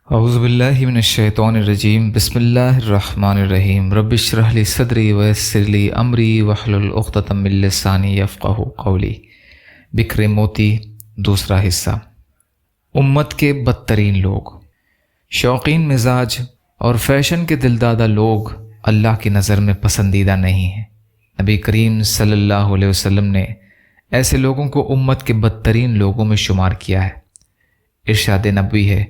اعوذ باللہ من الشیطان الرجیم بسم اللہ الرحمن الرحیم رب اشرح لی صدری ویسر لی امری واحلل عقدۃ من لسانی یفقہوا قولی۔ بکر موتی دوسرا حصہ۔ امت کے بدترین لوگ۔ شوقین مزاج اور فیشن کے دلدادہ لوگ اللہ کی نظر میں پسندیدہ نہیں ہیں۔ نبی کریم صلی اللہ علیہ وسلم نے ایسے لوگوں کو امت کے بدترین لوگوں میں شمار کیا ہے۔ ارشاد نبوی ہے،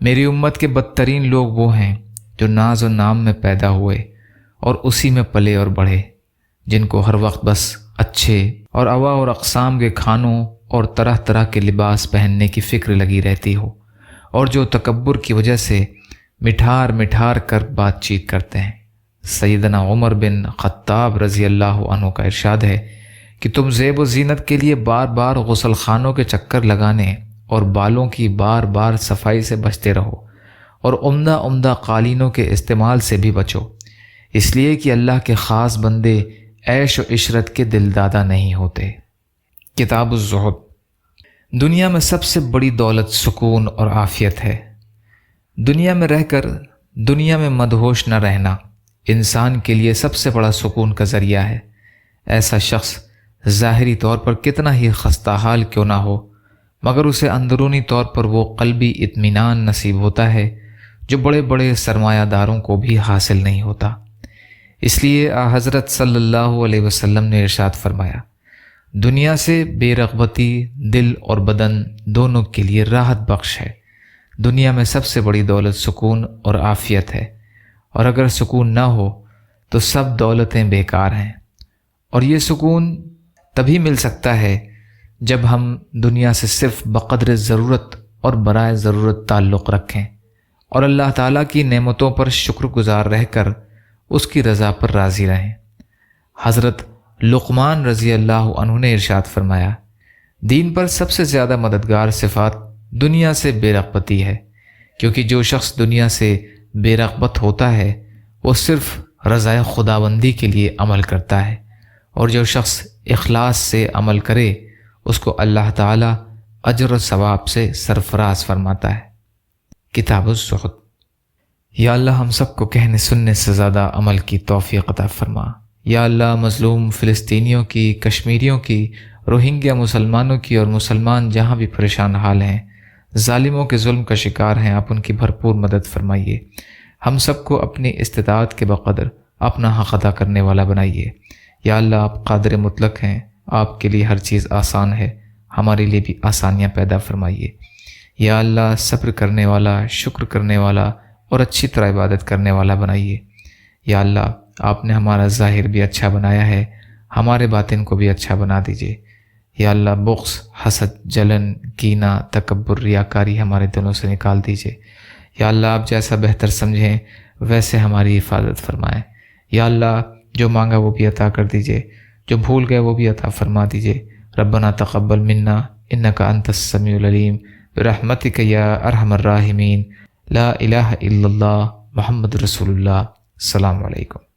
میری امت کے بدترین لوگ وہ ہیں جو ناز و نام میں پیدا ہوئے اور اسی میں پلے اور بڑھے، جن کو ہر وقت بس اچھے اور انواع اور اقسام کے کھانوں اور طرح طرح کے لباس پہننے کی فکر لگی رہتی ہو، اور جو تکبر کی وجہ سے مٹھار کر بات چیت کرتے ہیں۔ سیدنا عمر بن خطاب رضی اللہ عنہ کا ارشاد ہے کہ تم زیب و زینت کے لیے بار بار غسل خانوں کے چکر لگانے اور بالوں کی بار بار صفائی سے بچتے رہو، اور عمدہ قالینوں کے استعمال سے بھی بچو، اس لیے کہ اللہ کے خاص بندے عیش و عشرت کے دلدادہ نہیں ہوتے۔ کتاب الزہد۔ دنیا میں سب سے بڑی دولت سکون اور عافیت ہے۔ دنیا میں رہ کر دنیا میں مدہوش نہ رہنا انسان کے لیے سب سے بڑا سکون کا ذریعہ ہے۔ ایسا شخص ظاہری طور پر کتنا ہی خستہ حال کیوں نہ ہو، مگر اسے اندرونی طور پر وہ قلبی اطمینان نصیب ہوتا ہے جو بڑے بڑے سرمایہ داروں کو بھی حاصل نہیں ہوتا۔ اس لیے حضرت صلی اللہ علیہ وسلم نے ارشاد فرمایا، دنیا سے بے رغبتی دل اور بدن دونوں کے لیے راحت بخش ہے۔ دنیا میں سب سے بڑی دولت سکون اور عافیت ہے، اور اگر سکون نہ ہو تو سب دولتیں بیکار ہیں۔ اور یہ سکون تبھی مل سکتا ہے جب ہم دنیا سے صرف بقدر ضرورت اور برائے ضرورت تعلق رکھیں، اور اللہ تعالیٰ کی نعمتوں پر شکر گزار رہ کر اس کی رضا پر راضی رہیں۔ حضرت لقمان رضی اللہ عنہ نے ارشاد فرمایا، دین پر سب سے زیادہ مددگار صفات دنیا سے بے رغبتی ہے، کیونکہ جو شخص دنیا سے بے رغبت ہوتا ہے وہ صرف رضائے خداوندی کے لیے عمل کرتا ہے، اور جو شخص اخلاص سے عمل کرے اس کو اللہ تعالیٰ اجر و ثواب سے سرفراز فرماتا ہے۔ کتاب الزہد۔ یا اللہ ہم سب کو کہنے سننے سے زیادہ عمل کی توفیق عطا فرما۔ یا اللہ مظلوم فلسطینیوں کی، کشمیریوں کی، روہنگیا مسلمانوں کی اور مسلمان جہاں بھی پریشان حال ہیں، ظالموں کے ظلم کا شکار ہیں، آپ ان کی بھرپور مدد فرمائیے۔ ہم سب کو اپنی استطاعت کے بقدر اپنا حق ادا کرنے والا بنائیے۔ یا اللہ آپ قادر مطلق ہیں، آپ کے لیے ہر چیز آسان ہے، ہمارے لیے بھی آسانیاں پیدا فرمائیے۔ یا اللہ صبر کرنے والا، شکر کرنے والا اور اچھی طرح عبادت کرنے والا بنائیے۔ یا اللہ آپ نے ہمارا ظاہر بھی اچھا بنایا ہے، ہمارے باطن کو بھی اچھا بنا دیجیے۔ یا اللہ بغض، حسد، جلن، کینہ، تکبر، ریاکاری ہمارے دلوں سے نکال دیجیے۔ یا اللہ آپ جیسا بہتر سمجھیں ویسے ہماری حفاظت فرمائیں۔ یا اللہ جو مانگا وہ بھی عطا کر دیجیے، جو بھول گئے وہ بھی عطا فرما دیجیے۔ ربنا تقبل منا انک انت السمیع العلیم برحمتک یا ارحم الراحمین۔ لا الہ الا اللہ محمد رسول اللہ۔ السلام علیکم۔